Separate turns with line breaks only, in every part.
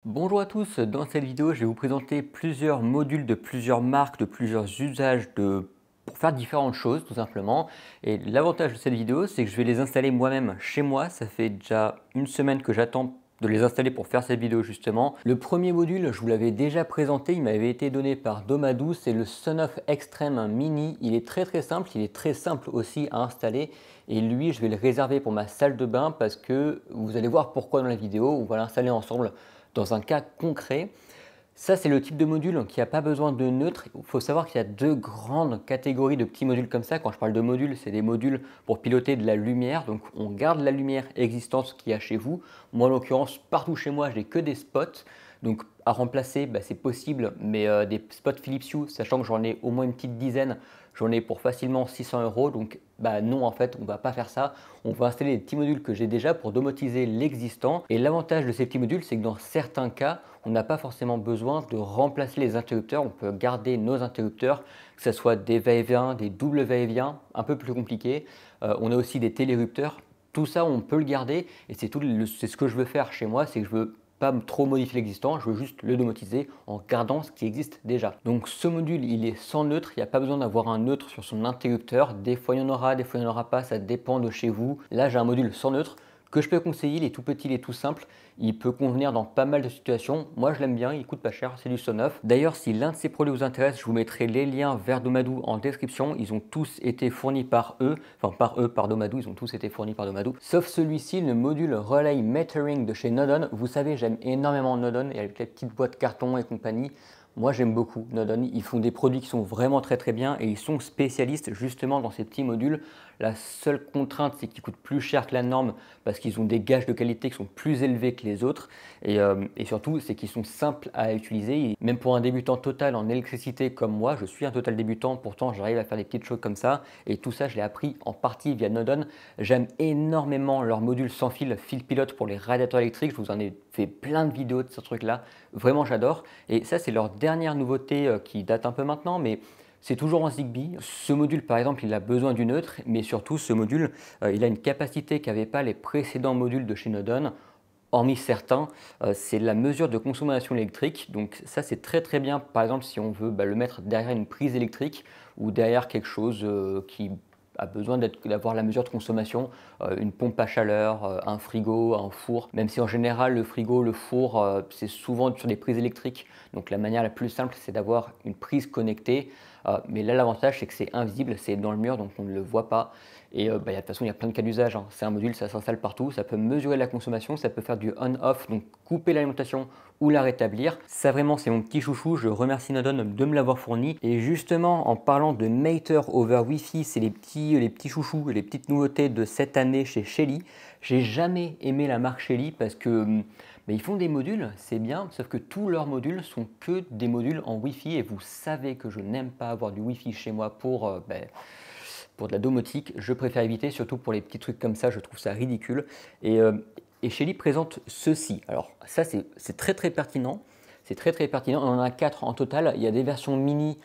Bonjour à tous, dans cette vidéo je vais vous présenter plusieurs modules de plusieurs marques, de plusieurs usages pour faire différentes choses tout simplement. Et l'avantage de cette vidéo c'est que je vais les installer moi-même chez moi. Ça fait déjà une semaine que j'attends de les installer pour faire cette vidéo justement. Le premier module, je vous l'avais déjà présenté, il m'avait été donné par Domadou, c'est le Sonoff Extreme Mini. Il est très simple, il est très simple aussi à installer. Et lui, je vais le réserver pour ma salle de bain parce que vous allez voir pourquoi dans la vidéo. On va l'installer ensemble dans un cas concret. Ça, c'est le type de module qui n'a pas besoin de neutre. Il faut savoir qu'il y a deux grandes catégories de petits modules comme ça. Quand je parle de modules, c'est des modules pour piloter de la lumière. Donc, on garde la lumière existante qu'il y a chez vous. Moi, en l'occurrence, partout chez moi, j'ai que des spots. Donc, à remplacer, c'est possible, mais des spots Philips Hue, sachant que j'en ai au moins une petite dizaine, j'en ai pour facilement 600 €. Donc, non, en fait, on ne va pas faire ça. On va installer les petits modules que j'ai déjà pour domotiser l'existant. Et l'avantage de ces petits modules, c'est que dans certains cas, on n'a pas forcément besoin de remplacer les interrupteurs. On peut garder nos interrupteurs, que ce soit des va-et-vient, des doubles va-et-vient, un peu plus compliqué. On a aussi des télérupteurs. Tout ça, on peut le garder. Et c'est ce que je veux faire chez moi, c'est que je veux pas trop modifier l'existant, je veux juste le domotiser en gardant ce qui existe déjà. Donc ce module, il est sans neutre, il n'y a pas besoin d'avoir un neutre sur son interrupteur. Des fois il y en aura, des fois il n'y en aura pas, ça dépend de chez vous. Là j'ai un module sans neutre que je peux conseiller, il est tout petit, il est tout simple, il peut convenir dans pas mal de situations. Moi je l'aime bien, il coûte pas cher, c'est du Sonoff. D'ailleurs si l'un de ces produits vous intéresse, je vous mettrai les liens vers Domadou en description. Ils ont tous été fournis par eux, par Domadou, ils ont tous été fournis par Domadou. Sauf celui-ci, le module Relay Metering de chez Nodon. Vous savez, j'aime énormément Nodon et avec les petites boîtes carton et compagnie. Moi j'aime beaucoup Nodon, ils font des produits qui sont vraiment très bien et ils sont spécialistes justement dans ces petits modules. La seule contrainte c'est qu'ils coûtent plus cher que la norme parce qu'ils ont des gages de qualité qui sont plus élevés que les autres et surtout c'est qu'ils sont simples à utiliser. Et même pour un débutant total en électricité comme moi, je suis un total débutant, pourtant j'arrive à faire des petites choses comme ça et tout ça je l'ai appris en partie via Nodon. J'aime énormément leur module sans fil, fil pilote pour les radiateurs électriques, je vous en ai fait plein de vidéos de ce truc là, vraiment j'adore. Et ça c'est leur dernière nouveauté qui date un peu maintenant, mais c'est toujours en Zigbee. Ce module par exemple il a besoin du neutre, mais surtout ce module il a une capacité qu'avaient pas les précédents modules de chez Nodon. Hormis certains, c'est la mesure de consommation électrique. Donc ça c'est très bien par exemple si on veut le mettre derrière une prise électrique ou derrière quelque chose qui a besoin d'avoir la mesure de consommation, une pompe à chaleur, un frigo, un four, même si en général le frigo, le four, c'est souvent sur des prises électriques. Donc la manière la plus simple c'est d'avoir une prise connectée, mais là l'avantage c'est que c'est invisible, c'est dans le mur donc on ne le voit pas. Et de toute façon il y a plein de cas d'usage, hein. C'est un module, ça s'installe partout, ça peut mesurer la consommation, ça peut faire du on-off, donc couper l'alimentation ou la rétablir. Ça vraiment c'est mon petit chouchou, je remercie Nodon de me l'avoir fourni. Et justement en parlant de Matter over Wi-Fi, c'est les petits chouchous, les petites nouveautés de cette année chez Shelly. J'ai jamais aimé la marque Shelly parce que ils font des modules, c'est bien, sauf que tous leurs modules sont que des modules en Wi-Fi et vous savez que je n'aime pas avoir du Wi-Fi chez moi pour de la domotique. Je préfère éviter, surtout pour les petits trucs comme ça, je trouve ça ridicule. Et Shelly présente ceci. Alors ça c'est très pertinent, c'est très pertinent. On en a 4 en total. Il y a des versions mini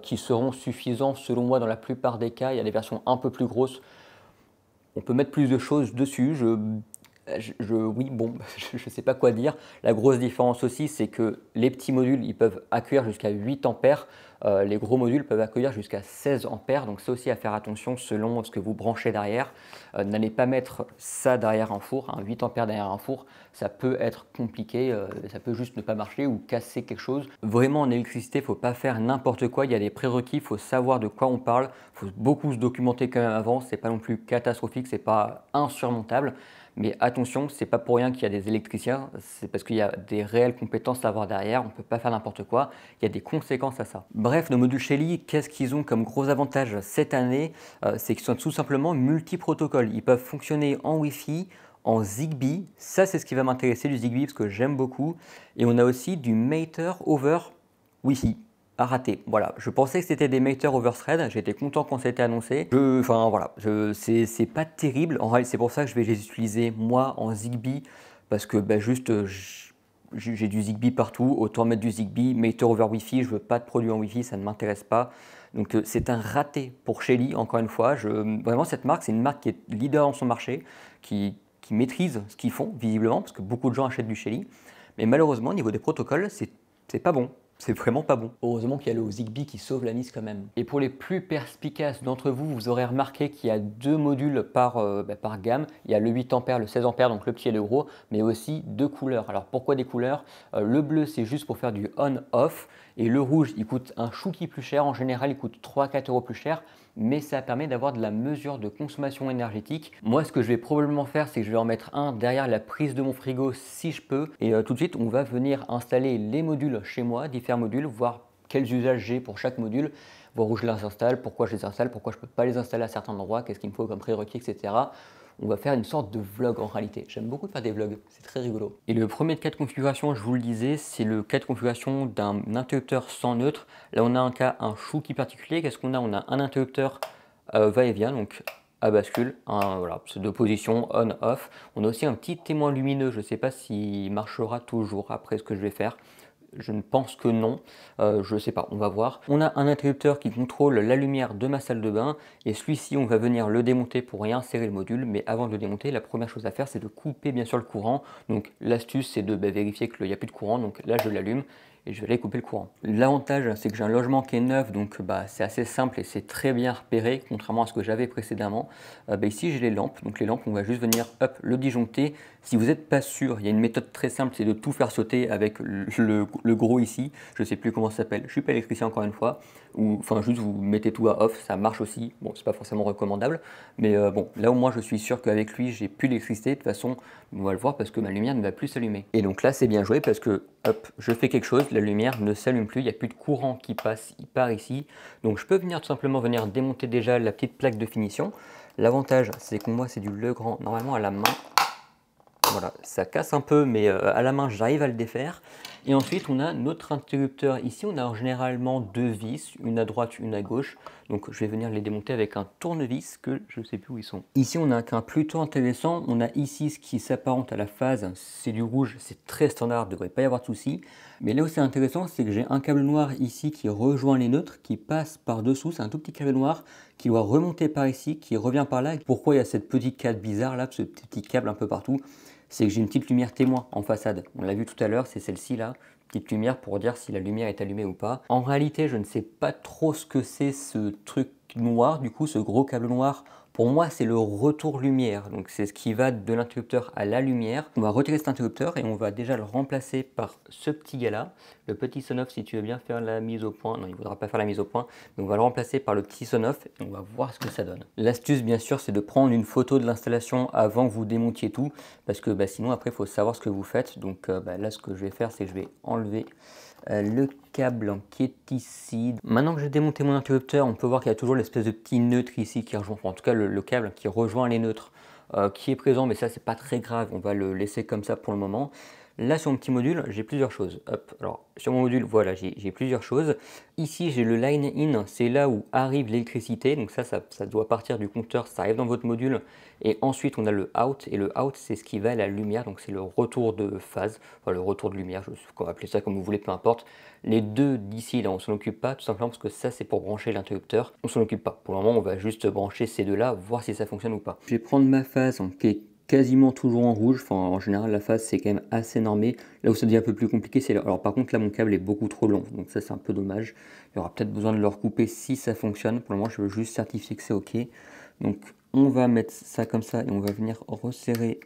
qui seront suffisantes selon moi dans la plupart des cas. Il y a des versions un peu plus grosses. On peut mettre plus de choses dessus. Oui, bon, je ne sais pas quoi dire. La grosse différence aussi, c'est que les petits modules, ils peuvent accueillir jusqu'à 8 ampères. Les gros modules peuvent accueillir jusqu'à 16 ampères. Donc c'est aussi à faire attention selon ce que vous branchez derrière. N'allez pas mettre ça derrière un four, 8 ampères derrière un four. Ça peut être compliqué, ça peut juste ne pas marcher ou casser quelque chose. Vraiment en électricité, il ne faut pas faire n'importe quoi. Il y a des prérequis, il faut savoir de quoi on parle. Il faut beaucoup se documenter quand même avant. Ce n'est pas non plus catastrophique, ce n'est pas insurmontable. Mais attention, c'est pas pour rien qu'il y a des électriciens, c'est parce qu'il y a des réelles compétences à avoir derrière, on ne peut pas faire n'importe quoi, il y a des conséquences à ça. Bref, nos modules Shelly, qu'est-ce qu'ils ont comme gros avantage cette année? C'est qu'ils sont tout simplement multi-protocoles. Ils peuvent fonctionner en Wi-Fi, en Zigbee, ça c'est ce qui va m'intéresser du Zigbee parce que j'aime beaucoup. Et on a aussi du Matter over Wi-Fi. À rater. Voilà, je pensais que c'était des Matter over Thread, j'étais content quand c'était annoncé. C'est pas terrible. En réalité, c'est pour ça que je vais les utiliser moi en Zigbee parce que j'ai du Zigbee partout, autant mettre du Zigbee, Matter over Wi-Fi, je veux pas de produits en Wi-Fi, ça ne m'intéresse pas. Donc c'est un raté pour Shelly, encore une fois. Vraiment, cette marque, c'est une marque qui est leader dans son marché, qui maîtrise ce qu'ils font, visiblement, parce que beaucoup de gens achètent du Shelly. mais malheureusement au niveau des protocoles, c'est pas bon. C'est vraiment pas bon. Heureusement qu'il y a le Zigbee qui sauve la mise quand même. Et pour les plus perspicaces d'entre vous, vous aurez remarqué qu'il y a 2 modules par gamme. Il y a le 8 A, le 16 A, donc le petit et le gros, mais aussi 2 couleurs. Alors pourquoi des couleurs? Le bleu, c'est juste pour faire du on-off. Et le rouge, il coûte un chouki plus cher. En général, il coûte 3-4 € plus cher. Mais ça permet d'avoir de la mesure de consommation énergétique. Moi, ce que je vais probablement faire, c'est que je vais en mettre un derrière la prise de mon frigo si je peux. Et tout de suite, on va venir installer les modules chez moi, différents modules, voir quels usages j'ai pour chaque module, voir où je les installe, pourquoi je les installe, pourquoi je ne peux pas les installer à certains endroits, qu'est-ce qu'il me faut comme prérequis, etc. On va faire une sorte de vlog en réalité. J'aime beaucoup faire des vlogs, c'est très rigolo. Et le premier cas de configuration, je vous le disais, c'est le cas de configuration d'un interrupteur sans neutre. Là, on a un chouki particulier. Qu'est-ce qu'on a? On a un interrupteur va-et-vient, donc à bascule, voilà, c'est de position on-off. On a aussi un petit témoin lumineux, je ne sais pas s'il marchera toujours après ce que je vais faire. Je ne pense que non, je ne sais pas, on va voir. On a un interrupteur qui contrôle la lumière de ma salle de bain et celui-ci, on va venir le démonter pour réinsérer le module. Mais avant de le démonter, la première chose à faire, c'est de couper bien sûr le courant. Donc l'astuce, c'est de vérifier qu'il n'y a plus de courant. Donc là, je l'allume et je vais aller couper le courant. L'avantage, c'est que j'ai un logement qui est neuf, donc c'est assez simple et c'est très bien repéré, contrairement à ce que j'avais précédemment. Ici, j'ai les lampes. Donc les lampes, on va juste venir le disjoncter. Si vous n'êtes pas sûr, il y a une méthode très simple, c'est de tout faire sauter avec le gros ici. Je ne sais plus comment ça s'appelle. Je ne suis pas électricien encore une fois. Ou enfin juste vous mettez tout à off, ça marche aussi. Bon, c'est pas forcément recommandable, mais bon, là au moins je suis sûr qu'avec lui j'ai plus d'électricité. De toute façon, on va le voir parce que ma lumière ne va plus s'allumer. Et donc là c'est bien joué parce que hop, je fais quelque chose, la lumière ne s'allume plus, il n'y a plus de courant qui passe, il part ici. Donc je peux venir tout simplement venir démonter déjà la petite plaque de finition. L'avantage c'est que moi c'est du Legrand, normalement à la main. Voilà, ça casse un peu, mais à la main, j'arrive à le défaire. Et ensuite, on a notre interrupteur. Ici, on a généralement 2 vis, une à droite, une à gauche. Donc, je vais venir les démonter avec un tournevis que je ne sais plus où ils sont. Ici, on a un cas plutôt intéressant. On a ici ce qui s'apparente à la phase. C'est du rouge, c'est très standard, il ne devrait pas y avoir de souci. Mais là où c'est intéressant, c'est que j'ai un câble noir ici qui rejoint les neutres, qui passe par-dessous. C'est un tout petit câble noir qui doit remonter par ici, qui revient par là. Pourquoi il y a cette petite câble bizarre là, ce petit câble un peu partout? C'est que j'ai une petite lumière témoin en façade. On l'a vu tout à l'heure, c'est celle-ci là, petite lumière pour dire si la lumière est allumée ou pas. En réalité, je ne sais pas trop ce que c'est ce truc noir, du coup, ce gros câble noir. Pour moi, c'est le retour lumière, donc c'est ce qui va de l'interrupteur à la lumière. On va retirer cet interrupteur et on va déjà le remplacer par ce petit gars-là, le petit son-off. Si tu veux bien faire la mise au point, non, il ne voudra pas faire la mise au point, mais on va le remplacer par le petit son-off et on va voir ce que ça donne. L'astuce, bien sûr, c'est de prendre une photo de l'installation avant que vous démontiez tout, parce que sinon, après, il faut savoir ce que vous faites. Donc là, ce que je vais faire, c'est que je vais enlever le câble qui est ici. Maintenant que j'ai démonté mon interrupteur, on peut voir qu'il y a toujours l'espèce de petit neutre ici qui rejoint, enfin, en tout cas le câble qui rejoint les neutres qui est présent, mais ça c'est pas très grave, on va le laisser comme ça pour le moment. Là sur mon petit module, j'ai plusieurs choses. Hop, alors sur mon module, voilà, j'ai plusieurs choses. Ici j'ai le line in, c'est là où arrive l'électricité, donc ça doit partir du compteur, ça arrive dans votre module. Et ensuite on a le out, et le out c'est ce qui va à la lumière, donc c'est le retour de phase, enfin le retour de lumière, on va appeler ça comme vous voulez, peu importe. Les deux d'ici là on s'en occupe pas, tout simplement parce que ça c'est pour brancher l'interrupteur, on s'en occupe pas. Pour le moment on va juste brancher ces deux là, voir si ça fonctionne ou pas. Je vais prendre ma phase qui est quasiment toujours en rouge, enfin en général la phase c'est quand même assez normé. Là où ça devient un peu plus compliqué, c'est alors par contre là mon câble est beaucoup trop long, donc ça c'est un peu dommage. Il y aura peut-être besoin de le recouper si ça fonctionne. Pour le moment je veux juste certifier que c'est ok. Donc on va mettre ça comme ça et on va venir resserrer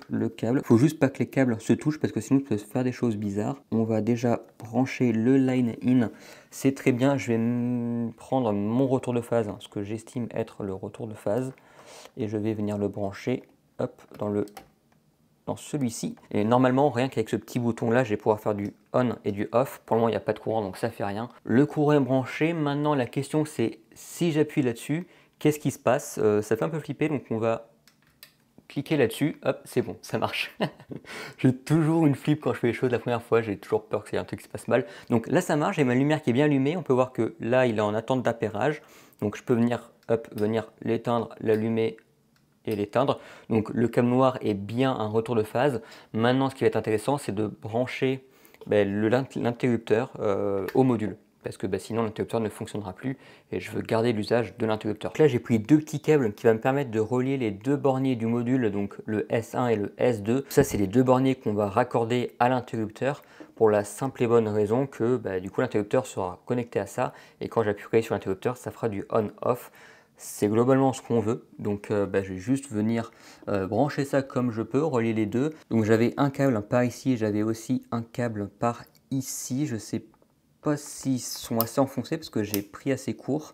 le câble. Faut juste pas que les câbles se touchent parce que sinon ça peut se faire des choses bizarres. On va déjà brancher le line in, c'est très bien. Je vais prendre mon retour de phase, ce que j'estime être le retour de phase, et je vais venir le brancher dans celui-ci. Et normalement, rien qu'avec ce petit bouton là, je vais pouvoir faire du on et du off. Pour le moment, il n'y a pas de courant, donc ça fait rien. Le courant est branché. Maintenant, la question c'est si j'appuie là-dessus, qu'est-ce qui se passe? Ça fait un peu flipper, donc on va cliquer là-dessus. Hop, c'est bon, ça marche. J'ai toujours une flip quand je fais les choses la première fois. J'ai toujours peur qu'il y ait un truc qui se passe mal. Donc là, ça marche. J'ai ma lumière qui est bien allumée. On peut voir que là, il est en attente d'appairage. Donc je peux venir l'éteindre, l'allumer et l'éteindre. Donc le câble noir est bien un retour de phase. Maintenant, ce qui va être intéressant, c'est de brancher l'interrupteur au module. parce que sinon l'interrupteur ne fonctionnera plus et je veux garder l'usage de l'interrupteur. Là j'ai pris deux petits câbles qui vont me permettre de relier les deux borniers du module, donc le S1 et le S2. Ça c'est les deux borniers qu'on va raccorder à l'interrupteur pour la simple et bonne raison que du coup l'interrupteur sera connecté à ça et quand j'appuierai sur l'interrupteur ça fera du on-off. C'est globalement ce qu'on veut, donc je vais juste venir brancher ça comme je peux, relier les deux. Donc j'avais un câble par ici, j'avais aussi un câble par ici. Je sais pas s'ils sont assez enfoncés parce que j'ai pris assez court,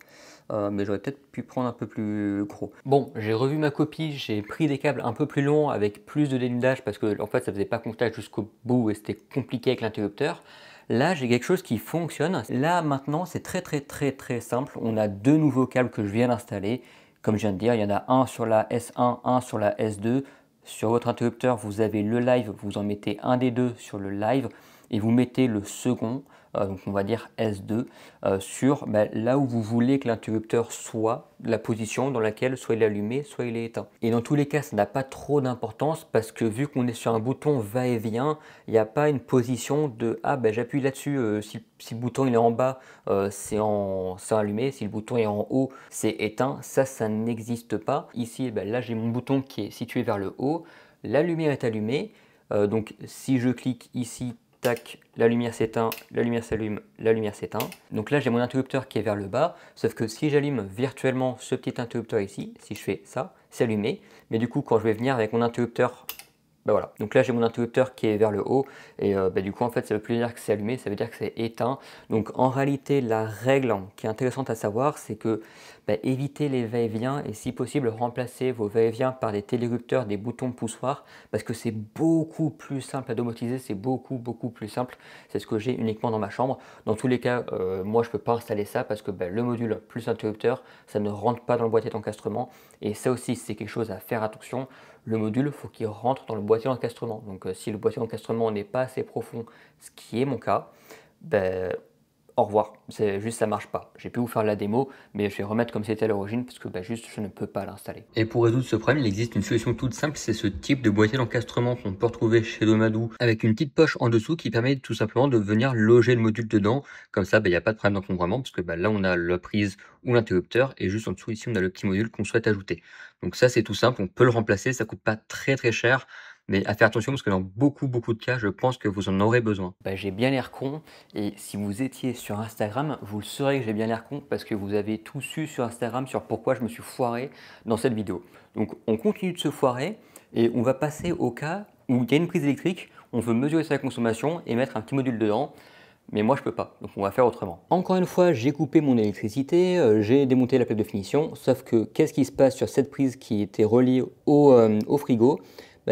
mais j'aurais peut-être pu prendre un peu plus gros. Bon, j'ai revu ma copie, j'ai pris des câbles un peu plus longs avec plus de dénudage parce que en fait ça faisait pas contact jusqu'au bout et c'était compliqué avec l'interrupteur. Là, j'ai quelque chose qui fonctionne. Là, maintenant, c'est très simple. On a deux nouveaux câbles que je viens d'installer. Comme je viens de dire, il y en a un sur la S1, un sur la S2. Sur votre interrupteur, vous avez le live, vous en mettez un des deux sur le live et vous mettez le second, donc on va dire S2, sur là où vous voulez que l'interrupteur soit, la position dans laquelle soit il est allumé, soit il est éteint. Et dans tous les cas, ça n'a pas trop d'importance parce que vu qu'on est sur un bouton va-et-vient, il n'y a pas une position de « Ah, j'appuie là-dessus, si le bouton il est en bas, c'est allumé, si le bouton est en haut, c'est éteint ». Ça n'existe pas. Ici, là j'ai mon bouton qui est situé vers le haut, la lumière est allumée, donc si je clique ici, tac, la lumière s'éteint, la lumière s'allume, la lumière s'éteint. Donc là, j'ai mon interrupteur qui est vers le bas, sauf que si j'allume virtuellement ce petit interrupteur ici, si je fais ça, c'est allumé. Mais du coup, quand je vais venir avec mon interrupteur, voilà. Donc là, j'ai mon interrupteur qui est vers le haut et du coup, en fait, ça ne veut plus dire que c'est allumé, ça veut dire que c'est éteint. Donc en réalité, la règle qui est intéressante à savoir, c'est que évitez les va-et-vient et si possible, remplacez vos va-et-vient par des télérupteurs, des boutons poussoirs parce que c'est beaucoup plus simple à domotiser, c'est beaucoup plus simple. C'est ce que j'ai uniquement dans ma chambre. Dans tous les cas, moi, je ne peux pas installer ça parce que le module plus interrupteur, ça ne rentre pas dans le boîtier d'encastrement et ça aussi, c'est quelque chose à faire attention. Le module, il faut qu'il rentre dans le boîtier d'encastrement. Donc si le boîtier d'encastrement n'est pas assez profond, ce qui est mon cas, au revoir, c'est juste ça marche pas. J'ai pu vous faire la démo, mais je vais remettre comme c'était à l'origine parce que juste je ne peux pas l'installer. Et pour résoudre ce problème, il existe une solution toute simple, c'est ce type de boîtier d'encastrement qu'on peut retrouver chez Domadou avec une petite poche en dessous qui permet tout simplement de venir loger le module dedans. Comme ça, il n'y a pas de problème d'encombrement parce que là on a la prise ou l'interrupteur et juste en dessous ici on a le petit module qu'on souhaite ajouter. Donc ça c'est tout simple, on peut le remplacer, ça coûte pas très cher. Mais à faire attention parce que dans beaucoup de cas, je pense que vous en aurez besoin. J'ai bien l'air con et si vous étiez sur Instagram, vous le saurez que j'ai bien l'air con parce que vous avez tout su sur Instagram sur pourquoi je me suis foiré dans cette vidéo. Donc on continue de se foirer et on va passer au cas où il y a une prise électrique, on veut mesurer sa consommation et mettre un petit module dedans. Mais moi je peux pas, donc on va faire autrement. Encore une fois, j'ai coupé mon électricité, j'ai démonté la plaque de finition, sauf que qu'est-ce qui se passe sur cette prise qui était reliée au frigo?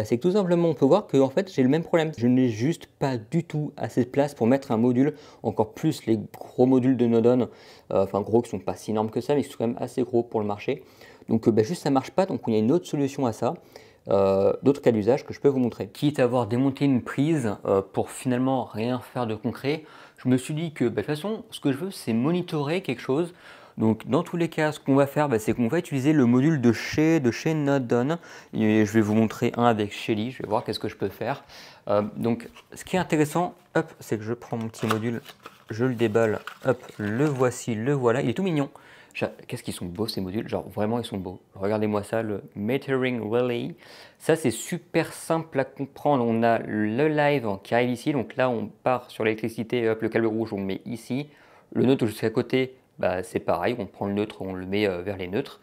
C'est que tout simplement on peut voir que en fait j'ai le même problème. Je n'ai juste pas du tout assez de place pour mettre un module, encore plus les gros modules de Nodon, enfin gros qui sont pas si énormes que ça, mais qui sont quand même assez gros pour le marché. Donc juste ça marche pas, donc il y a une autre solution à ça. D'autres cas d'usage que je peux vous montrer. Quitte à avoir démonté une prise pour finalement rien faire de concret, je me suis dit que de toute façon, ce que je veux, c'est monitorer quelque chose. Donc dans tous les cas, ce qu'on va faire, c'est qu'on va utiliser le module de chez Nodon. Et je vais vous montrer un avec Shelly, je vais voir qu'est-ce que je peux faire. Donc ce qui est intéressant, c'est que je prends mon petit module, je le déballe, le voici, le voilà, il est tout mignon. Qu'est-ce qu'ils sont beaux ces modules, genre vraiment ils sont beaux. Regardez-moi ça, le Metering Relay. Ça c'est super simple à comprendre. On a le live qui arrive ici, donc là on part sur l'électricité, le câble rouge on le met ici. Le neutre juste à côté, c'est pareil, on prend le neutre, on le met vers les neutres.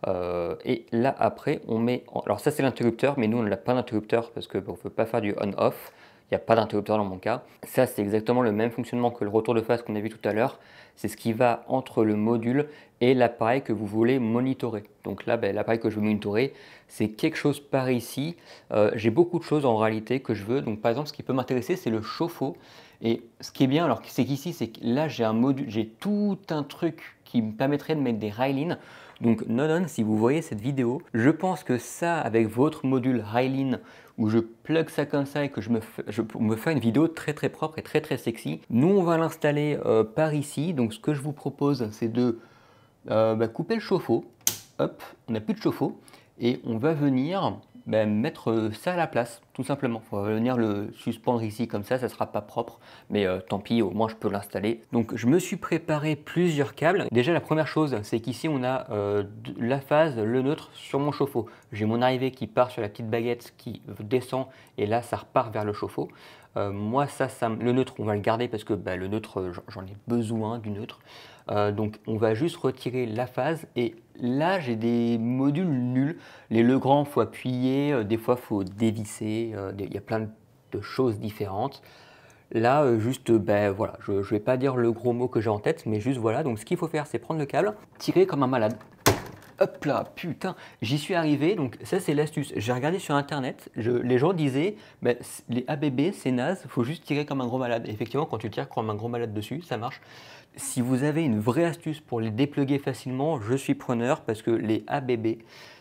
Et là après on met, alors ça c'est l'interrupteur, mais nous on n'a pas d'interrupteur parce qu'on ne veut pas faire du on-off. Il n'y a pas d'interrupteur dans mon cas. Ça, c'est exactement le même fonctionnement que le retour de phase qu'on a vu tout à l'heure. C'est ce qui va entre le module et l'appareil que vous voulez monitorer. Donc là, l'appareil que je veux monitorer, c'est quelque chose par ici. J'ai beaucoup de choses en réalité que je veux. Donc par exemple, ce qui peut m'intéresser, c'est le chauffe-eau. Et ce qui est bien, alors c'est qu'ici, c'est que là, j'ai un module, j'ai tout un truc qui me permettrait de mettre des railings. Donc Nodon, si vous voyez cette vidéo, je pense que ça, avec votre module Hylin, où je plug ça comme ça et que je me fais une vidéo très propre et très sexy. Nous, on va l'installer par ici. Donc ce que je vous propose, c'est de couper le chauffe-eau. Hop, on n'a plus de chauffe-eau. Et on va venir mettre ça à la place, tout simplement. Il faut venir le suspendre ici comme ça sera pas propre, mais tant pis, au moins je peux l'installer. Donc je me suis préparé plusieurs câbles. Déjà la première chose, c'est qu'ici on a la phase, le neutre sur mon chauffe-eau. J'ai mon arrivée qui part sur la petite baguette qui descend et là ça repart vers le chauffe-eau. Moi le neutre on va le garder parce que le neutre j'en ai besoin du neutre. Donc on va juste retirer la phase et là j'ai des modules nuls. Les Legrand, il faut appuyer, des fois il faut dévisser, il y a plein de choses différentes. Là juste voilà, je ne vais pas dire le gros mot que j'ai en tête, mais juste voilà. Donc ce qu'il faut faire, c'est prendre le câble, tirer comme un malade. Hop là, putain, j'y suis arrivé, donc ça c'est l'astuce. J'ai regardé sur internet, les gens disaient, les ABB c'est naze, faut juste tirer comme un gros malade. Et effectivement, quand tu tires comme un gros malade dessus, ça marche. Si vous avez une vraie astuce pour les dépluguer facilement, je suis preneur parce que les ABB,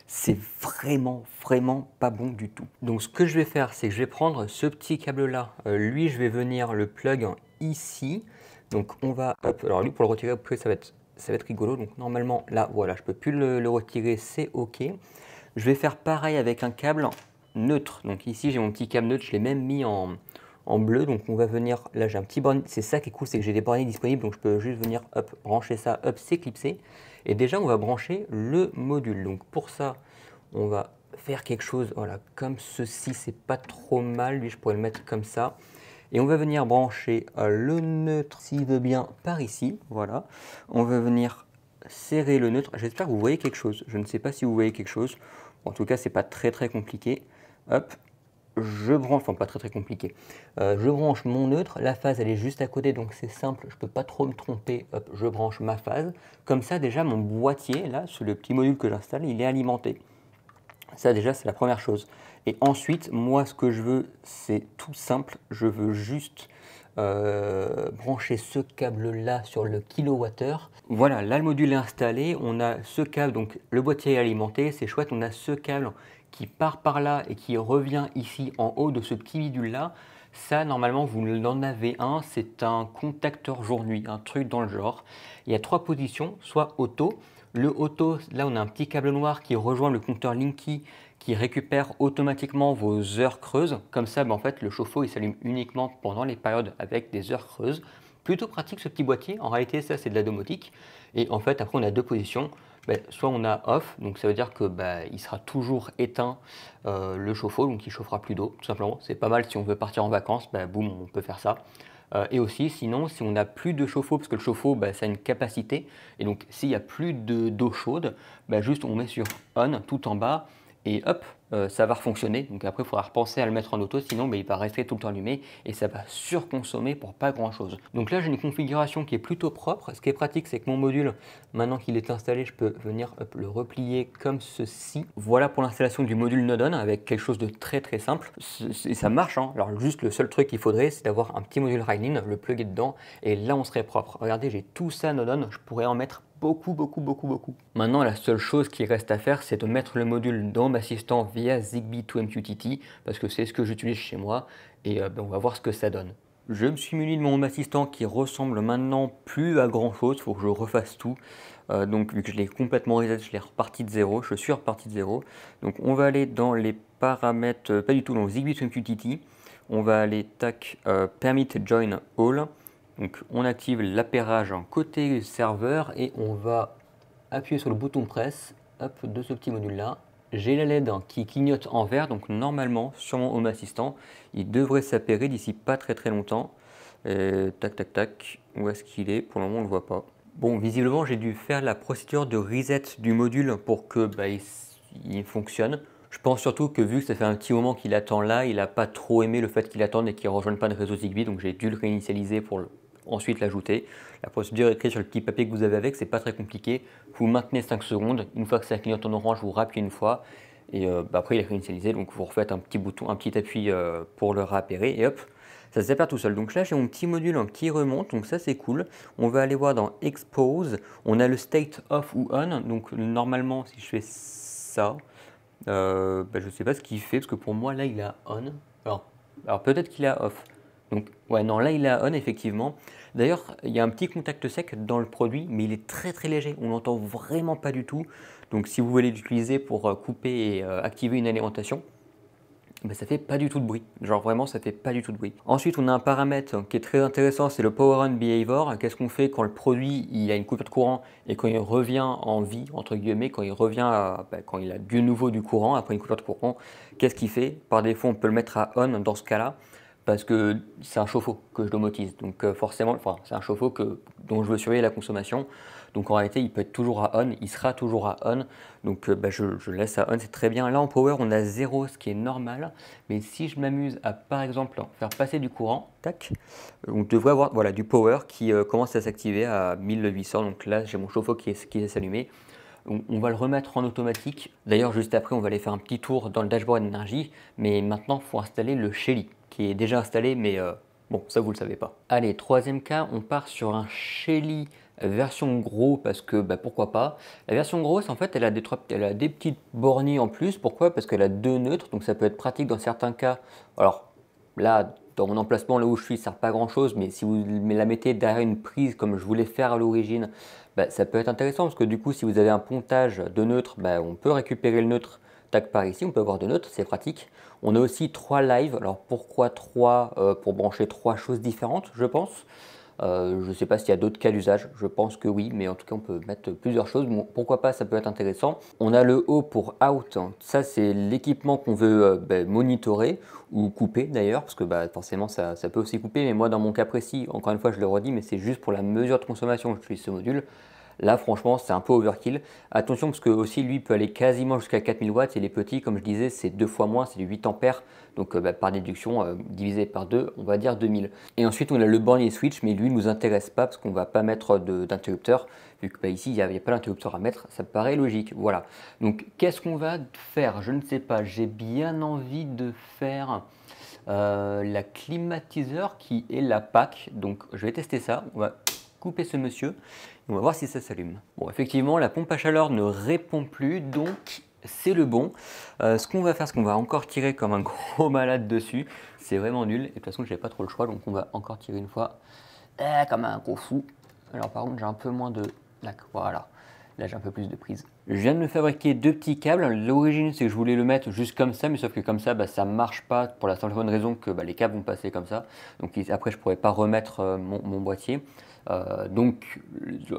c'est vraiment pas bon du tout. Donc ce que je vais faire, c'est que je vais prendre ce petit câble là, lui je vais venir le plug ici. Donc on va, hop, alors lui pour le retirer, après ça va être rigolo. Donc normalement là voilà, je peux plus le retirer, c'est ok. Je vais faire pareil avec un câble neutre. Donc ici j'ai mon petit câble neutre, je l'ai même mis en bleu. Donc on va venir, là j'ai un petit bornier, c'est ça qui est cool, c'est que j'ai des borniers disponibles, donc je peux juste venir hop, brancher ça, hop, c'est clipsé. Et déjà on va brancher le module. Donc pour ça on va faire quelque chose, voilà, comme ceci, c'est pas trop mal, lui je pourrais le mettre comme ça. Et on va venir brancher le neutre, s'il veut bien, par ici, voilà. On va venir serrer le neutre, j'espère que vous voyez quelque chose, je ne sais pas si vous voyez quelque chose, en tout cas c'est pas très compliqué. Hop, je branche, enfin pas très compliqué, je branche mon neutre, la phase elle est juste à côté donc c'est simple, je peux pas trop me tromper, hop, je branche ma phase, comme ça déjà mon boîtier, là, sur le petit module que j'installe, il est alimenté. Ça déjà c'est la première chose. Et ensuite, moi ce que je veux, c'est tout simple, je veux juste brancher ce câble là sur le kilowattheure. Voilà, là le module est installé, on a ce câble, donc le boîtier est alimenté, c'est chouette, on a ce câble qui part par là et qui revient ici en haut de ce petit bidule là. Ça normalement vous en avez un, c'est un contacteur jour-nuit, un truc dans le genre. Il y a 3 positions, soit auto. Le auto, là on a un petit câble noir qui rejoint le compteur Linky qui récupère automatiquement vos heures creuses. Comme ça, en fait, le chauffe-eau il s'allume uniquement pendant les périodes avec des heures creuses. Plutôt pratique ce petit boîtier. En réalité, ça c'est de la domotique. Et en fait, après on a 2 positions. Soit on a off, donc ça veut dire que il sera toujours éteint le chauffe-eau, donc il chauffera plus d'eau, tout simplement. C'est pas mal si on veut partir en vacances, boum, on peut faire ça. Et aussi, sinon, si on n'a plus de chauffe-eau, parce que le chauffe-eau, ça a une capacité, et donc s'il n'y a plus d'eau chaude, juste on met sur on tout en bas, et hop, ça va refonctionner. Donc après, il faudra repenser à le mettre en auto, sinon il va rester tout le temps allumé, et ça va surconsommer pour pas grand-chose. Donc là, j'ai une configuration qui est plutôt propre. Ce qui est pratique, c'est que mon module, maintenant qu'il est installé, je peux venir le replier comme ceci. Voilà pour l'installation du module Nodon, avec quelque chose de très simple. Et ça marche, hein. Alors juste le seul truc qu'il faudrait, c'est d'avoir un petit module Railin, le plugger dedans, et là on serait propre. Regardez, j'ai tout ça Nodon, je pourrais en mettre beaucoup. Maintenant, la seule chose qui reste à faire, c'est de mettre le module dans Assistant via Zigbee to MQTT, parce que c'est ce que j'utilise chez moi, et on va voir ce que ça donne. Je me suis muni de mon Home Assistant qui ressemble maintenant plus à grand chose, il faut que je refasse tout. Donc vu que je l'ai complètement reset, je l'ai reparti de zéro, je suis reparti de zéro. Donc on va aller dans les paramètres, pas du tout, dans Zigbee to MQTT. On va aller tac, Permit Join All. Donc on active l'appairage côté serveur et on va appuyer sur le bouton presse de ce petit module là. J'ai la LED qui clignote en vert, donc normalement sur mon Home Assistant, il devrait s'appairer d'ici pas très longtemps. Tac, où est-ce qu'il est? Pour le moment on ne le voit pas. Bon, visiblement j'ai dû faire la procédure de reset du module pour que il fonctionne. Je pense surtout que vu que ça fait un petit moment qu'il attend là, il n'a pas trop aimé le fait qu'il attende et qu'il ne rejoigne pas de réseau Zigbee, donc j'ai dû le réinitialiser pour ensuite l'ajouter. La procédure est écrite sur le petit papier que vous avez avec, c'est pas très compliqué. Vous maintenez 5 secondes, une fois que ça clignote en orange, vous rappelez une fois, et après il est réinitialisé, donc vous refaites un petit bouton, un petit appui pour le réappairer, et hop, ça s'appelle tout seul. Donc là j'ai mon petit module qui remonte, donc ça c'est cool. On va aller voir dans Expose, on a le state off ou on, donc normalement si je fais ça, je ne sais pas ce qu'il fait, parce que pour moi là il est à on, alors peut-être qu'il est à off. Donc, ouais, non, là il est à on effectivement. D'ailleurs, il y a un petit contact sec dans le produit, mais il est très léger. On l'entend vraiment pas du tout. Donc, si vous voulez l'utiliser pour couper et activer une alimentation, ben, ça fait pas du tout de bruit. Genre vraiment, ça fait pas du tout de bruit. Ensuite, on a un paramètre qui est très intéressant, c'est le Power On Behavior. Qu'est-ce qu'on fait quand le produit il a une coupure de courant et quand il revient en vie, entre guillemets, quand il revient quand il a de nouveau du courant après une coupure de courant, qu'est-ce qu'il fait? Par défaut, on peut le mettre à on dans ce cas-là, parce que c'est un chauffe-eau que je domotise. Donc forcément, enfin, c'est un chauffe-eau dont je veux surveiller la consommation. Donc en réalité, il peut être toujours à on, il sera toujours à on. Donc je laisse à on, c'est très bien. Là en power, on a 0, ce qui est normal. Mais si je m'amuse à, par exemple, faire passer du courant, tac, on devrait avoir voilà, du power qui commence à s'activer à 1800. Donc là, j'ai mon chauffe-eau qui est s'allumer. On va le remettre en automatique. D'ailleurs, juste après, on va aller faire un petit tour dans le dashboard énergie. Mais maintenant, il faut installer le Shelly, qui est déjà installé, mais bon, ça, vous ne le savez pas. Allez, troisième cas, on part sur un Shelly version gros, parce que pourquoi pas. La version grosse, en fait, elle a des petites bornies en plus. Pourquoi? Parce qu'elle a 2 neutres, donc ça peut être pratique dans certains cas. Alors là, dans mon emplacement, là où je suis, ça ne sert pas à grand chose, mais si vous la mettez derrière une prise comme je voulais faire à l'origine, ça peut être intéressant parce que du coup, si vous avez un pontage de neutre, on peut récupérer le neutre tac par ici, on peut avoir de neutres, c'est pratique. On a aussi 3 lives. Alors pourquoi 3? Pour brancher 3 choses différentes, je pense. Je ne sais pas s'il y a d'autres cas d'usage, je pense que oui, mais en tout cas on peut mettre plusieurs choses. Bon, pourquoi pas, ça peut être intéressant. On a le O pour out, ça c'est l'équipement qu'on veut monitorer ou couper d'ailleurs, parce que forcément ça peut aussi couper, mais moi dans mon cas précis, encore une fois je le redis, mais c'est juste pour la mesure de consommation que j'utilise ce module. Là, franchement, c'est un peu overkill. Attention, parce que aussi, lui peut aller quasiment jusqu'à 4000 watts et les petits, comme je disais, c'est 2 fois moins, c'est du 8 ampères. Donc, par déduction, divisé par 2, on va dire 2000. Et ensuite, on a le bornier switch, mais lui ne nous intéresse pas parce qu'on ne va pas mettre d'interrupteur. Vu que ici, il n'y a pas d'interrupteur à mettre, ça me paraît logique. Voilà. Donc, qu'est-ce qu'on va faire? Je ne sais pas. J'ai bien envie de faire la climatiseur qui est la PAC. Donc, je vais tester ça. On va couper ce monsieur. On va voir si ça s'allume. Bon, effectivement, la pompe à chaleur ne répond plus, donc c'est le bon. Ce qu'on va faire, c'est qu'on va encore tirer comme un gros malade dessus. C'est vraiment nul. Et de toute façon, je n'ai pas trop le choix, donc on va encore tirer une fois. Comme un gros fou. Alors par contre, j'ai un peu moins de lac. Voilà. Là, j'ai un peu plus de prise. Je viens de me fabriquer 2 petits câbles. L'origine, c'est que je voulais le mettre juste comme ça, mais sauf que comme ça, ça ne marche pas pour la simple bonne raison que les câbles vont passer comme ça. Donc après, je ne pourrais pas remettre mon boîtier. Donc,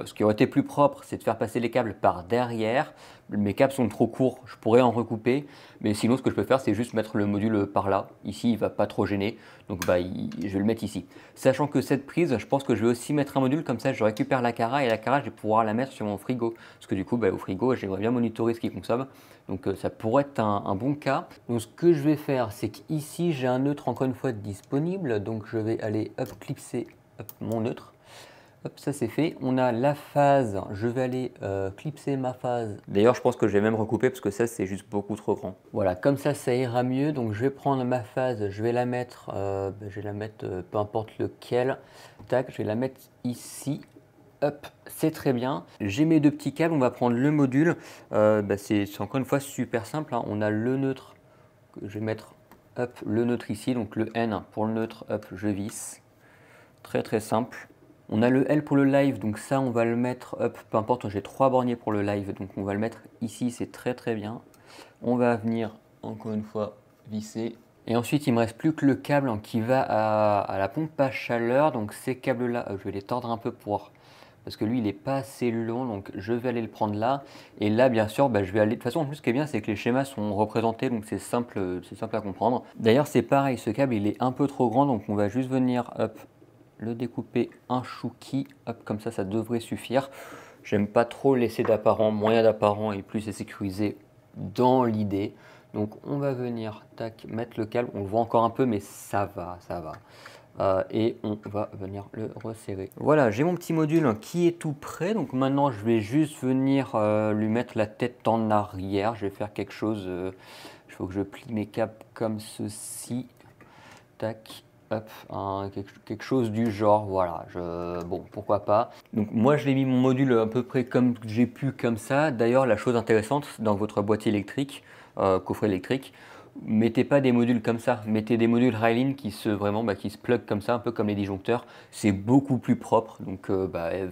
ce qui aurait été plus propre, c'est de faire passer les câbles par derrière. Mes câbles sont trop courts, je pourrais en recouper. Mais sinon, ce que je peux faire, c'est juste mettre le module par là. Ici, il ne va pas trop gêner. Donc, je vais le mettre ici. Sachant que cette prise, je pense que je vais aussi mettre un module. Comme ça, je récupère la cara. Et la cara, je vais pouvoir la mettre sur mon frigo. Parce que du coup, au frigo, j'aimerais bien monitorer ce qu'il consomme. Donc, ça pourrait être un bon cas. Donc, ce que je vais faire, c'est qu'ici, j'ai un neutre, encore une fois, disponible. Donc, je vais aller clipser mon neutre. Hop, ça c'est fait. On a la phase. Je vais aller clipser ma phase. D'ailleurs, je pense que je vais même recouper parce que ça, c'est juste beaucoup trop grand. Voilà, comme ça ira mieux. Donc, je vais prendre ma phase. Je vais la mettre, peu importe lequel. Tac, je vais la mettre ici. Hop, c'est très bien. J'ai mes 2 petits câbles. On va prendre le module. C'est encore une fois super simple, hein. On a le neutre. Je vais mettre le neutre ici. Donc, le N pour le neutre. Hop, je visse. Très très simple. On a le L pour le live, donc ça on va le mettre, peu importe, j'ai 3 borniers pour le live, donc on va le mettre ici, c'est très très bien. On va venir, encore une fois, visser. Et ensuite, il ne me reste plus que le câble qui va à la pompe à chaleur, donc ces câbles-là, je vais les tordre un peu parce que lui, il n'est pas assez long, donc je vais aller le prendre là. Et là, bien sûr, je vais aller... De toute façon, en plus, ce qui est bien, c'est que les schémas sont représentés, donc c'est simple à comprendre. D'ailleurs, c'est pareil, ce câble, il est un peu trop grand, donc on va juste venir, le découper un chouki, comme ça devrait suffire. J'aime pas trop laisser d'apparent, moyen d'apparent et plus c'est sécurisé dans l'idée. Donc on va venir mettre le câble, on le voit encore un peu mais ça va. Et on va venir le resserrer. Voilà, j'ai mon petit module qui est tout prêt. Donc maintenant je vais juste venir lui mettre la tête en arrière. Je vais faire quelque chose, il faut que je plie mes câbles comme ceci. Tac. Hop, quelque chose du genre, voilà, bon, pourquoi pas. Donc moi je l'ai mis mon module à peu près comme j'ai pu, comme ça. D'ailleurs, la chose intéressante dans votre boîtier électrique, coffret électrique, mettez pas des modules comme ça, mettez des modules Rylin qui se vraiment qui se plug comme ça, un peu comme les disjoncteurs. C'est beaucoup plus propre, donc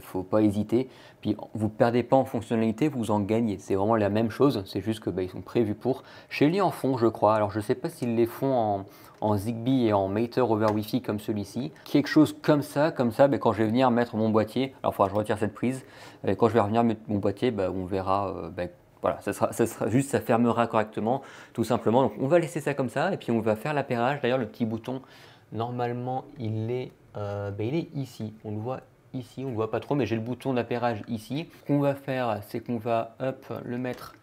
faut pas hésiter. Puis vous perdez pas en fonctionnalité, vous en gagnez. C'est vraiment la même chose, c'est juste que ils sont prévus pour. Chez lui en font, je crois. Alors je sais pas s'ils les font en Zigbee et en Matter over Wi-Fi comme celui-ci. Quelque chose comme ça, quand je vais venir mettre mon boîtier, alors il faudra que je retire cette prise. Quand je vais revenir mettre mon boîtier, on verra. Voilà, ça sera juste, ça fermera correctement, tout simplement. Donc on va laisser ça comme ça et puis on va faire l'appairage. D'ailleurs, le petit bouton, normalement, il est ici. On le voit ici, on ne le voit pas trop, mais j'ai le bouton d'appairage ici. Ce qu'on va faire, c'est qu'on va le mettre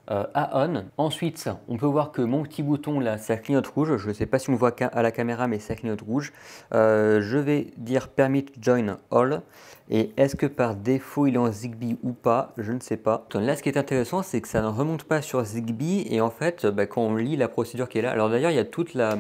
à on. Ensuite, on peut voir que mon petit bouton là, ça clignote rouge. Je ne sais pas si on le voit à la caméra, mais ça clignote rouge. Je vais dire Permit Join All. Et est-ce que par défaut il est en Zigbee ou pas? Je ne sais pas. Là, ce qui est intéressant, c'est que ça ne remonte pas sur Zigbee. Et en fait, quand on lit la procédure qui est là, alors d'ailleurs, il y a toute la,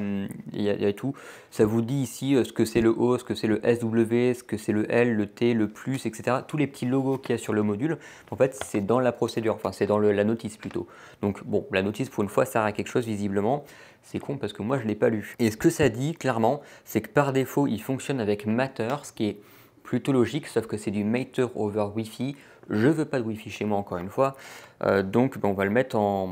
il y a tout. Ça vous dit ici ce que c'est le O, ce que c'est le SW, ce que c'est le L, le T, le plus, etc. Tous les petits logos qu'il y a sur le module, en fait, c'est dans la procédure. Enfin, c'est dans la notice plutôt. Donc bon, la notice pour une fois sert à quelque chose visiblement. C'est con parce que moi je ne l'ai pas lu. Et ce que ça dit clairement, c'est que par défaut il fonctionne avec Matter, ce qui est plutôt logique, sauf que c'est du Matter over Wi-Fi. Je veux pas de Wi-Fi chez moi encore une fois. Donc on va le mettre en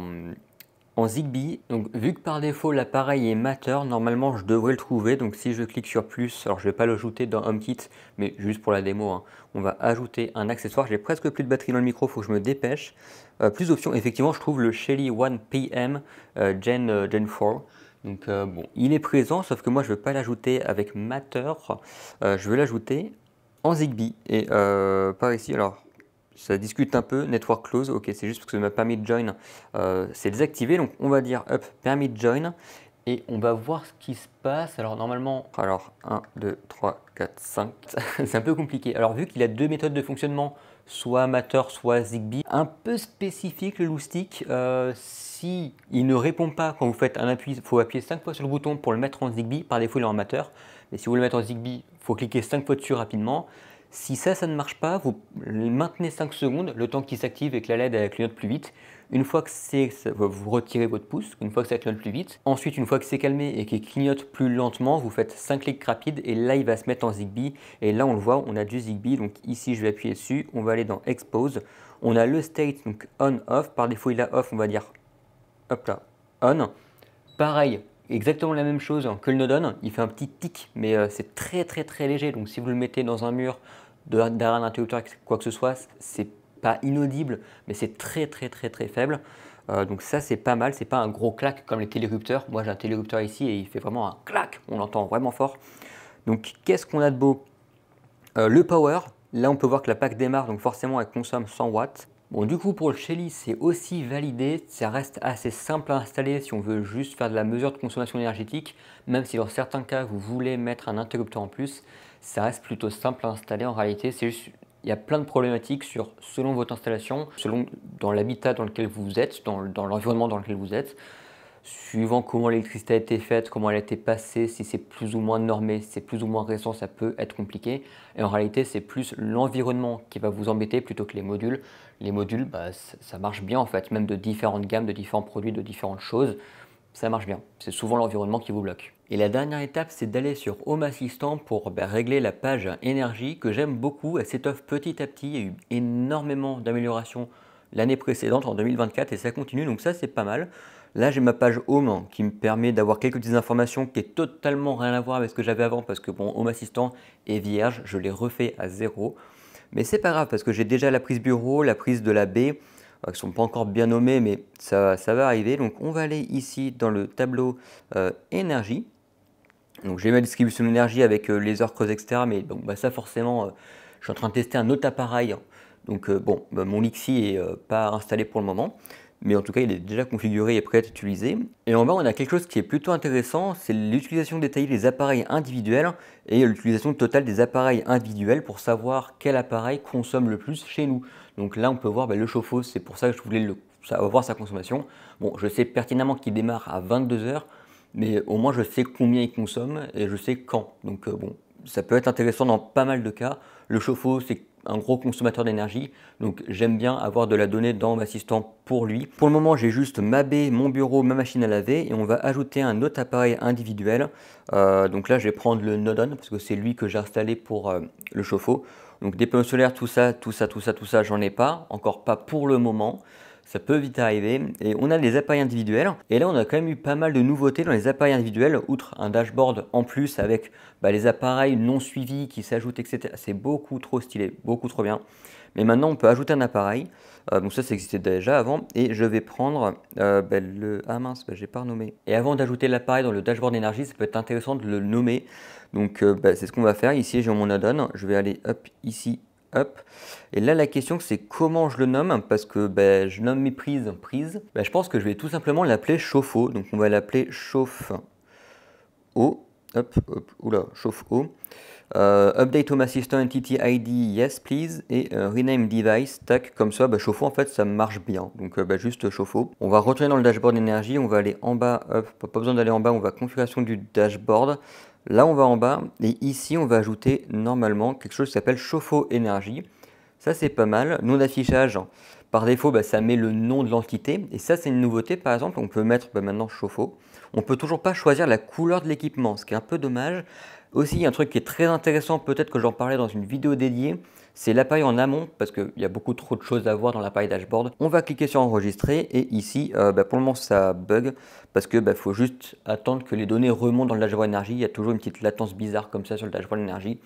Zigbee. Donc vu que par défaut l'appareil est Matter, normalement je devrais le trouver. Donc si je clique sur plus, alors je vais pas l'ajouter dans HomeKit, mais juste pour la démo, hein, on va ajouter un accessoire. J'ai presque plus de batterie dans le micro, il faut que je me dépêche. Plus d'options, effectivement je trouve le Shelly One PM Gen 4. Donc bon, il est présent, sauf que moi je ne veux pas l'ajouter avec Matter, je veux l'ajouter en Zigbee. Et par ici, alors ça discute un peu, network close, ok, c'est juste parce que ma permit join c'est désactivé, donc on va dire up permit join et on va voir ce qui se passe. Alors normalement, 1, 2, 3, 4, 5, c'est un peu compliqué. Alors vu qu'il a deux méthodes de fonctionnement, soit Matter, soit Zigbee, un peu spécifique le Loustic, si il ne répond pas quand vous faites un appui, il faut appuyer 5 fois sur le bouton pour le mettre en Zigbee, par défaut il est en Matter, mais si vous le mettez en Zigbee, il faut cliquer 5 fois dessus rapidement. Si ça ne marche pas, vous maintenez 5 secondes, le temps qu'il s'active et que la LED clignote plus vite. Une fois que vous retirez votre pouce, une fois que ça clignote plus vite. Ensuite, une fois que c'est calmé et qu'il clignote plus lentement, vous faites 5 clics rapides et là, il va se mettre en Zigbee. Et là, on le voit, on a du Zigbee. Donc ici, je vais appuyer dessus. On va aller dans Expose. On a le state, donc on-off. Par défaut, il a off, on va dire, hop là, on. Pareil, exactement la même chose que le node on, il fait un petit tic, mais c'est très léger. Donc si vous le mettez dans un mur, derrière un interrupteur, quoi que ce soit, c'est pas inaudible, mais c'est très faible. Donc ça c'est pas mal, c'est pas un gros clac comme les télérupteurs. Moi j'ai un télérupteur ici et il fait vraiment un clac, on l'entend vraiment fort. Donc qu'est-ce qu'on a de beau? Le power, là on peut voir que la PAC démarre, donc forcément elle consomme 100 watts. Bon, du coup, pour le Shelly, c'est aussi validé. Ça reste assez simple à installer si on veut juste faire de la mesure de consommation énergétique. Même si dans certains cas, vous voulez mettre un interrupteur en plus, ça reste plutôt simple à installer en réalité. C'est juste, il y a plein de problématiques selon votre installation, selon dans l'habitat dans lequel vous êtes, dans l'environnement dans lequel vous êtes. Suivant comment l'électricité a été faite, comment elle a été passée, si c'est plus ou moins normé, si c'est plus ou moins récent, ça peut être compliqué. Et en réalité, c'est plus l'environnement qui va vous embêter plutôt que les modules. Les modules, ça marche bien en fait, même de différentes gammes, de différents produits, de différentes choses, ça marche bien. C'est souvent l'environnement qui vous bloque. Et la dernière étape, c'est d'aller sur Home Assistant pour régler la page énergie que j'aime beaucoup. Elle s'étoffe petit à petit, il y a eu énormément d'améliorations l'année précédente, en 2024, et ça continue, donc ça c'est pas mal. Là, j'ai ma page Home qui me permet d'avoir quelques petites informations qui est totalement rien à voir avec ce que j'avais avant parce que mon Home Assistant est vierge, je l'ai refait à 0. Mais c'est pas grave parce que j'ai déjà la prise bureau, la prise de la baie, qui ne sont pas encore bien nommées, mais ça va arriver. Donc, on va aller ici dans le tableau énergie. Donc, j'ai ma distribution d'énergie avec les heures creuses, etc. Mais donc, ça, forcément, je suis en train de tester un autre appareil. Donc, mon Lixi n'est pas installé pour le moment. Mais en tout cas, il est déjà configuré et prêt à être utilisé. Et en bas, on a quelque chose qui est plutôt intéressant, c'est l'utilisation détaillée des appareils individuels et l'utilisation totale des appareils individuels pour savoir quel appareil consomme le plus chez nous. Donc là, on peut voir le chauffe-eau, c'est pour ça que je voulais voir sa consommation. Bon, je sais pertinemment qu'il démarre à 22 heures, mais au moins je sais combien il consomme et je sais quand. Donc bon, ça peut être intéressant dans pas mal de cas. Le chauffe-eau, c'est un gros consommateur d'énergie, donc j'aime bien avoir de la donnée dans Assistant pour lui. Pour le moment, j'ai juste ma baie, mon bureau, ma machine à laver et on va ajouter un autre appareil individuel. Donc là, je vais prendre le Nodon parce que c'est lui que j'ai installé pour le chauffe-eau. Donc des panneaux solaires, tout ça, j'en ai pas, encore pas pour le moment. Ça peut vite arriver. Et on a les appareils individuels. Et là, on a quand même eu pas mal de nouveautés dans les appareils individuels, outre un dashboard en plus avec les appareils non suivis qui s'ajoutent, etc. C'est beaucoup trop stylé, beaucoup trop bien. Mais maintenant, on peut ajouter un appareil. Donc ça existait déjà avant. Et je vais prendre le... Ah mince, j'ai pas renommé. Et avant d'ajouter l'appareil dans le dashboard énergie, ça peut être intéressant de le nommer. Donc c'est ce qu'on va faire. Ici, j'ai mon add-on. Je vais aller hop, ici, hop. Et là, la question, c'est comment je le nomme, parce que je nomme mes prises. Je pense que je vais tout simplement l'appeler chauffe-eau. Donc, on va l'appeler chauffe-eau. Hop, hop, oula, chauffe-eau. Update Home Assistant Entity ID, yes please. Et rename device, tac, comme ça, chauffe-eau, en fait, ça marche bien. Donc, juste chauffe-eau. On va retourner dans le dashboard énergie. On va aller en bas, hop, pas besoin d'aller en bas. On va configuration du dashboard. Là, on va en bas et ici, on va ajouter normalement quelque chose qui s'appelle chauffe-eau énergie. Ça, c'est pas mal. Nom d'affichage, par défaut, ça met le nom de l'entité. Et ça, c'est une nouveauté. Par exemple, on peut mettre maintenant chauffe-eau. On peut toujours pas choisir la couleur de l'équipement, ce qui est un peu dommage. Aussi, il y a un truc qui est très intéressant, peut-être que j'en parlais dans une vidéo dédiée, c'est l'appareil en amont, parce qu'il y a beaucoup trop de choses à voir dans l'appareil dashboard. On va cliquer sur enregistrer et ici, pour le moment, ça bug, parce que faut juste attendre que les données remontent dans le dashboard énergie. Il y a toujours une petite latence bizarre comme ça sur le dashboard énergie.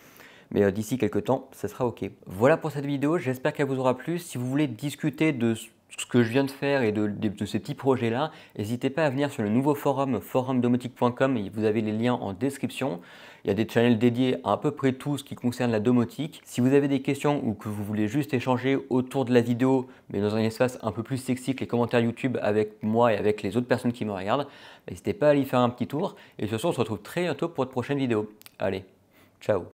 Mais d'ici quelques temps, ça sera OK. Voilà pour cette vidéo, j'espère qu'elle vous aura plu. Si vous voulez discuter de ce que je viens de faire et de ces petits projets-là, n'hésitez pas à venir sur le nouveau forum, forumdomotique.com, et vous avez les liens en description. Il y a des channels dédiés à peu près tout ce qui concerne la domotique. Si vous avez des questions ou que vous voulez juste échanger autour de la vidéo, mais dans un espace un peu plus sexy que les commentaires YouTube avec moi et avec les autres personnes qui me regardent, n'hésitez pas à aller faire un petit tour. Et de toute façon, on se retrouve très bientôt pour une prochaine vidéo. Allez, ciao!